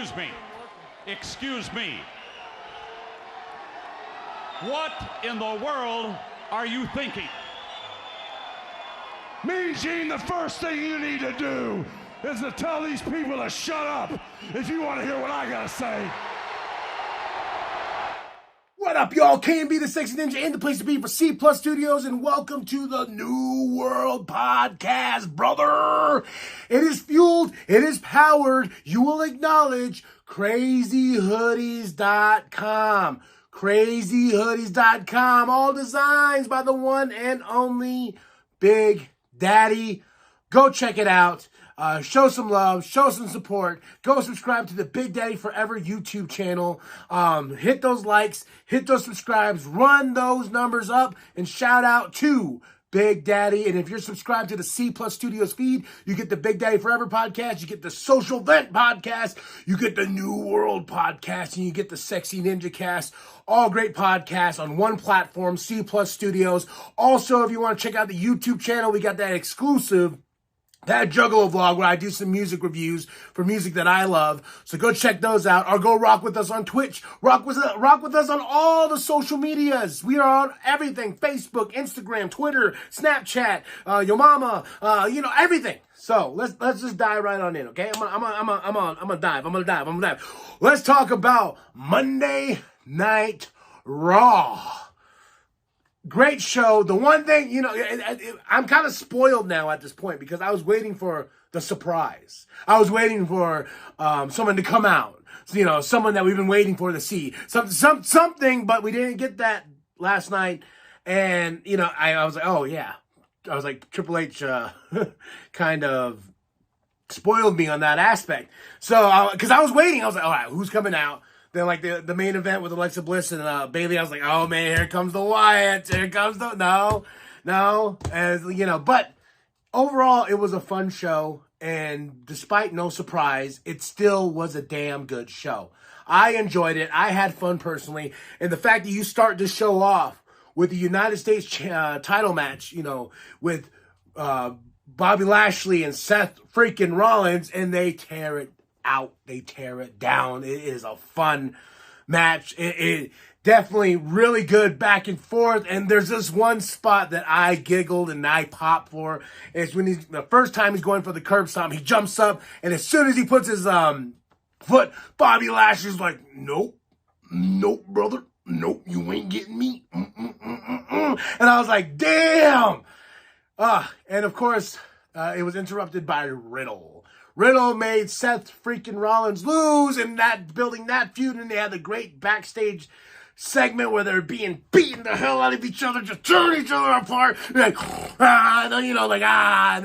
Excuse me. Excuse me. What in the world are you thinking? Mean Gene, the first thing you need to do is to tell these people to shut up if you want to hear what I gotta say. What up, y'all? KMB the Sexy Ninja and the place to be for C Plus Studios, and welcome to the New World Podcast, brother. It is fueled, it is powered, you will acknowledge, crazyhoodiez.com. Crazyhoodiez.com. All designs by the one and only Big Daddy. Go check it out. Show some love, show some support. Go subscribe to the Big Daddy Forever YouTube channel. Hit those likes, hit those subscribes, run those numbers up, and shout out to Big Daddy. And if you're subscribed to the C Plus Studios feed, you get the Big Daddy Forever podcast, you get the Social Vent podcast, you get the New World podcast, and you get the Sexy Ninja Cast. All great podcasts on one platform, C Plus Studios. Also, if you want to check out the YouTube channel, we got that exclusive That Juggalo vlog where I do some music reviews for music that I love. So go check those out, or go rock with us on Twitch. Rock with us on all the social medias. We are on everything: Facebook, Instagram, Twitter, Snapchat, your mama, everything. So let's just dive right on in, okay? I'm gonna dive. Let's talk about Monday Night Raw. Great show. The one thing, I'm kind of spoiled now at this point because I was waiting for the surprise. I was waiting for someone to come out. Someone that we've been waiting for to see. Something, but we didn't get that last night. And, I was like, oh, yeah. I was like, Triple H kind of spoiled me on that aspect. So, because I was waiting. I was like, all right, who's coming out? Then, like, the main event with Alexa Bliss and Bailey, I was like, oh, man, here comes the Wyatts. Here comes the... No. But overall, it was a fun show. And despite no surprise, it still was a damn good show. I enjoyed it. I had fun personally. And the fact that you start this show off with the United States title match, with Bobby Lashley and Seth freaking Rollins, and they tear it out. They tear it down. It is a fun match. It definitely really good back and forth. And there's this one spot that I giggled and I popped for. It's when the first time he's going for the curb stomp, he jumps up, and as soon as he puts his foot, Bobby Lashley's like, nope, brother, nope, you ain't getting me. And I was like, damn. And of course, it was interrupted by Riddle. Riddle made Seth freaking Rollins lose, and building that feud, and they had the great backstage segment where they're being beaten the hell out of each other, just tearing each other apart, and then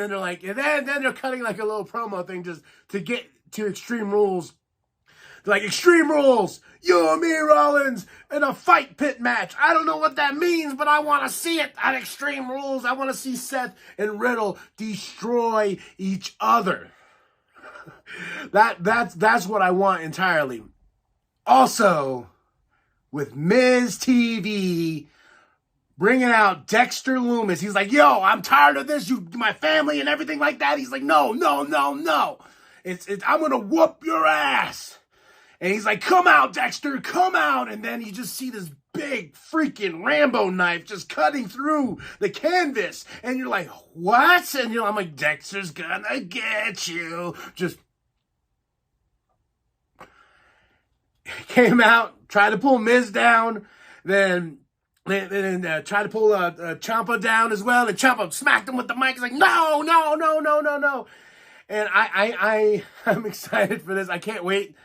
they're like, and then they're cutting like a little promo thing just to get to Extreme Rules. They're like, Extreme Rules, you and me, Rollins, in a fight pit match. I don't know what that means, but I want to see it at Extreme Rules. I want to see Seth and Riddle destroy each other. That's what I want entirely. Also, with Miz TV bringing out Dexter Lumis, he's like, yo, I'm tired of this, my family and everything like that. He's like, no. I'm gonna whoop your ass. And he's like, come out, Dexter, come out. And then you just see this big freaking Rambo knife just cutting through the canvas. And you're like, what? And I'm like, Dexter's gonna get you. Just came out, tried to pull Miz down, then tried to pull Ciampa down as well. And Ciampa smacked him with the mic. He's like, no. And I'm excited for this. I can't wait.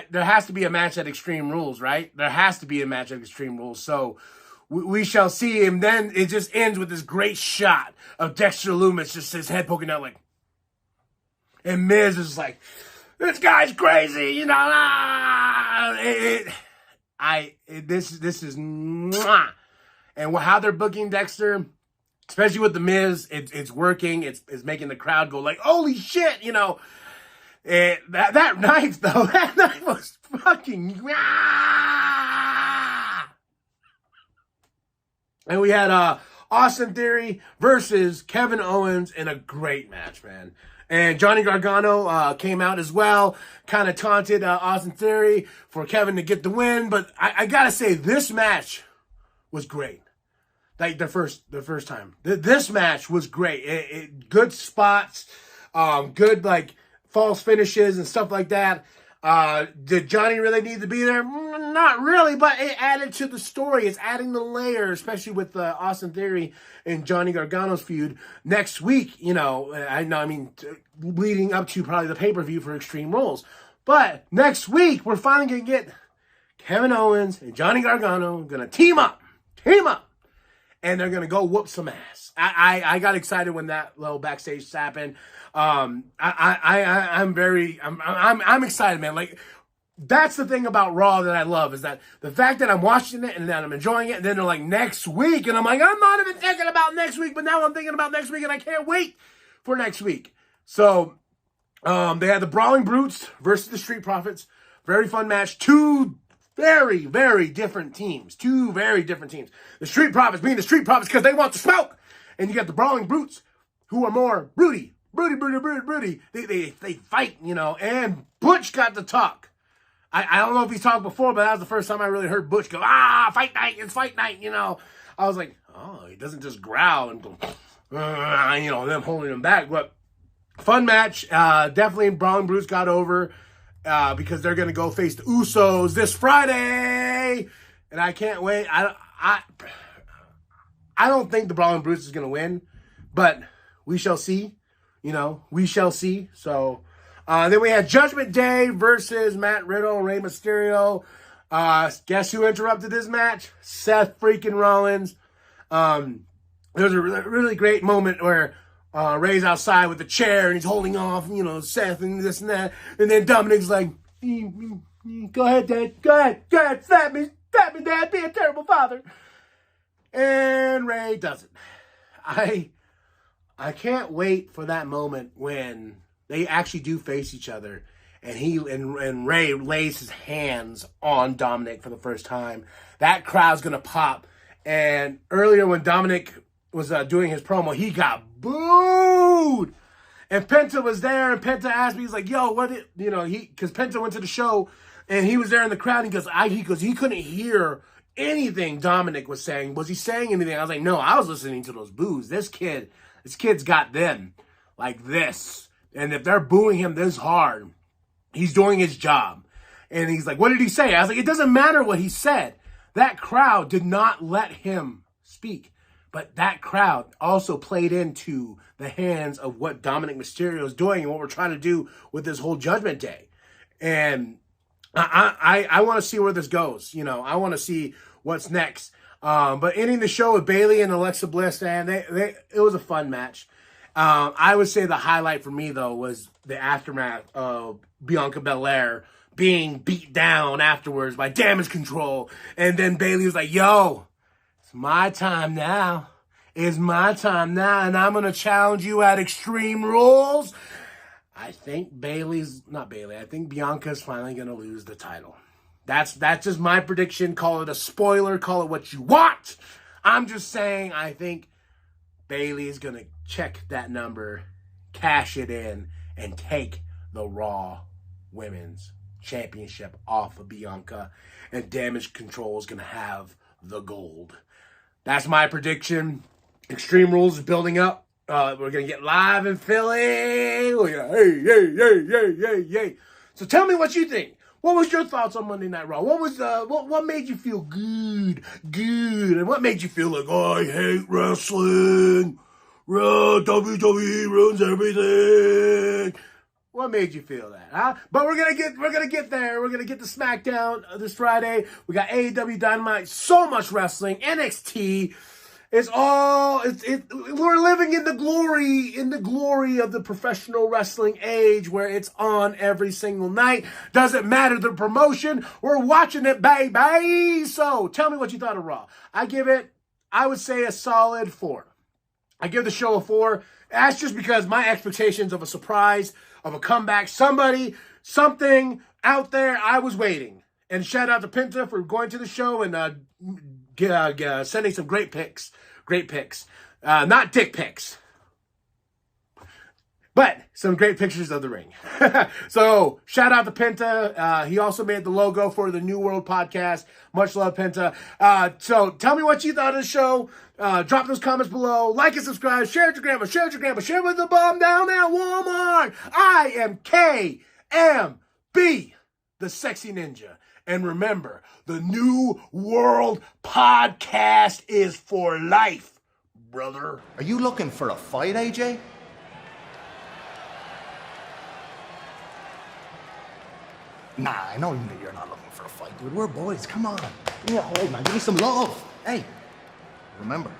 There has to be a match at Extreme Rules, right? There has to be a match at Extreme Rules. So we shall see him. Then it just ends with this great shot of Dexter Lumis, just his head poking out like, and Miz is like, this guy's crazy, This is mwah. And how they're booking Dexter, especially with the Miz, it's working. It's making the crowd go like, holy shit, That knife, though, that knife was fucking... And we had Austin Theory versus Kevin Owens in a great match, man. And Johnny Gargano came out as well, kind of taunted Austin Theory for Kevin to get the win. But I gotta say, this match was great. Like the first time, this match was great. Good spots, good like false finishes and stuff like that. Did Johnny really need to be there? Not really, but it added to the story. It's adding the layer, especially with Austin Theory and Johnny Gargano's feud next week. You know, leading up to probably the pay-per-view for Extreme Rules. But next week, we're finally going to get Kevin Owens and Johnny Gargano going to team up, and they're going to go whoop some ass. I got excited when that little backstage happened. I'm excited, man. Like, that's the thing about Raw that I love, is that the fact that I'm watching it and that I'm enjoying it, and then they're like, next week, and I'm like, I'm not even thinking about next week, but now I'm thinking about next week, and I can't wait for next week. So, they had the Brawling Brutes versus the Street Profits. Very fun match. Two very, very different teams. The Street Profits being the Street Profits because they want the smoke. And you got the Brawling Brutes, who are more broody. They fight, you know, and Butch got to talk. I don't know if he's talked before, but that was the first time I really heard Butch go, fight night, it's fight night, you know. I was like, oh, he doesn't just growl and go, you know, them holding him back. But fun match. Definitely Brawling Brutes got over because they're going to go face the Usos this Friday. And I can't wait. I don't think the Brawling Brutes is going to win, but we shall see. You know, we shall see. So, then we had Judgment Day versus Matt Riddle and Rey Mysterio. Guess who interrupted this match? Seth freaking Rollins. There was a really great moment where Rey's outside with the chair and he's holding off, you know, Seth and this and that. And then Dominic's like, go ahead, Dad. Go ahead. Slap me, Dad. Be a terrible father. And Rey doesn't. I can't wait for that moment when they actually do face each other and Rey lays his hands on Dominic for the first time. That crowd's going to pop. And earlier when Dominic was doing his promo, he got booed. And Penta was there, and Penta asked me, he's like, yo, because Penta went to the show, and he was there in the crowd, and he goes, he couldn't hear anything Dominic was saying. Was he saying anything? I was like, no, I was listening to those boos. This kid's got them like this. And if they're booing him this hard, he's doing his job. And he's like, what did he say? I was like, it doesn't matter what he said. That crowd did not let him speak. But that crowd also played into the hands of what Dominic Mysterio is doing and what we're trying to do with this whole Judgment Day. And I want to see where this goes. You know, I want to see what's next. But ending the show with Bayley and Alexa Bliss, and it was a fun match. I would say the highlight for me, though, was the aftermath of Bianca Belair being beat down afterwards by Damage Control. And then Bayley was like, yo, it's my time now. It's my time now, and I'm going to challenge you at Extreme Rules. I think I think Bianca's finally going to lose the title. That's just my prediction. Call it a spoiler. Call it what you want. I'm just saying I think Bayley is going to check that number, cash it in, and take the Raw Women's Championship off of Bianca. And Damage Control is going to have the gold. That's my prediction. Extreme Rules is building up. We're going to get live in Philly. Oh, yeah. Hey. So tell me what you think. What was your thoughts on Monday Night Raw? What made you feel good? And what made you feel like, oh, I hate wrestling. WWE ruins everything. What made you feel that, huh? But we're gonna get there. We're gonna get to SmackDown this Friday. We got AEW Dynamite, so much wrestling, NXT. We're living in the glory of the professional wrestling age where it's on every single night. Doesn't matter the promotion. We're watching it, baby. So tell me what you thought of Raw. I would say a solid 4. I give the show a 4. That's just because my expectations of a surprise, of a comeback, something out there, I was waiting. And shout out to Penta for going to the show and sending some great picks. Not dick pics. But some great pictures of the ring. So shout out to Penta. He also made the logo for the New World podcast. Much love, Penta. So tell me what you thought of the show. Drop those comments below. Like and subscribe. Share it with your grandma. Share it with your grandma. Share it with the bum down at Walmart. I am KMB, the Sexy Ninja. And remember, the New World podcast is for life, brother. Are you looking for a fight, AJ? Nah, I know you're not looking for a fight, dude. We're boys. Come on. Give me a hug, man. Give me some love. Hey, remember,